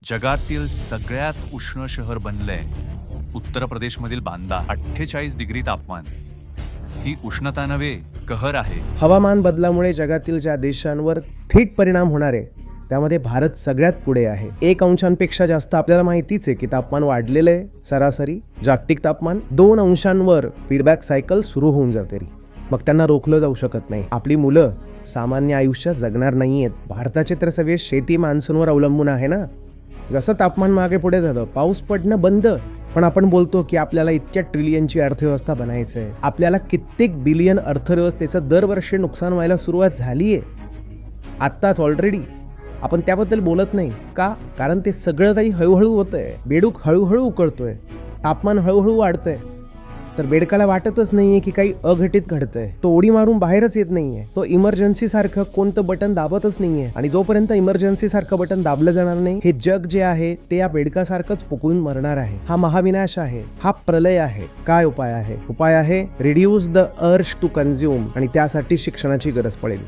जगातील सगळ्यात उष्ण शहर बनलंय उत्तर प्रदेशमधील बांदा. 48 डिग्री तापमान. ही उष्णता नव्हे, कहर आहे. हवामान बदलामुळे जगातील ज्या देशांवर थेट परिणाम होणार आहे त्यामध्ये भारत सगळ्यात पुढे आहे. 1 अंशांपेक्षा जास्त आपल्याला माहितीच आहे की तापमान वाढलेलं आहे. सरासरी जागतिक तापमान 2 अंशांवर फीडबॅक सायकल सुरू होऊन जाते. मग त्यांना रोखलं जाऊ शकत नाही. आपली मुलं सामान्य आयुष्य जगणार नाहीयेत. भारताचे तर सगळे शेती मान्सूनवर अवलंबून आहे ना. जसं तापमान मागे पुढे झालं, पाऊस पडणं बंद. पण आपण बोलतो की आपल्याला इतक्या ट्रिलियनची अर्थव्यवस्था बनायचं आहे. आपल्याला कित्येक बिलियन अर्थव्यवस्थेचं दरवर्षी नुकसान व्हायला सुरुवात झाली आहे आत्ताच ऑलरेडी. आपण त्याबद्दल बोलत नाही का? कारण ते सगळं काही हळूहळू होतंय. बेडूक हळूहळू उकळतोय, तापमान हळूहळू वाढतंय. तर बेडकाला वाटतच नाहीये की काही अघटित घडतंय. तो उडी मारून बाहेरच येत नाहीये. तो इमर्जन्सी सारखं कोणतं बटन दाबतच नाहीये. आणि जोपर्यंत इमर्जन्सी सारखं बटन दाबलं जाणार नाही, हे जग जे आहे ते या बेडकासारखंच पुकून मरणार आहे. हा महाविनाश आहे, हा प्रलय आहे. काय उपाय आहे? उपाय आहे reduce the urge to consume. आणि त्यासाठी शिक्षणाची गरज पडेल.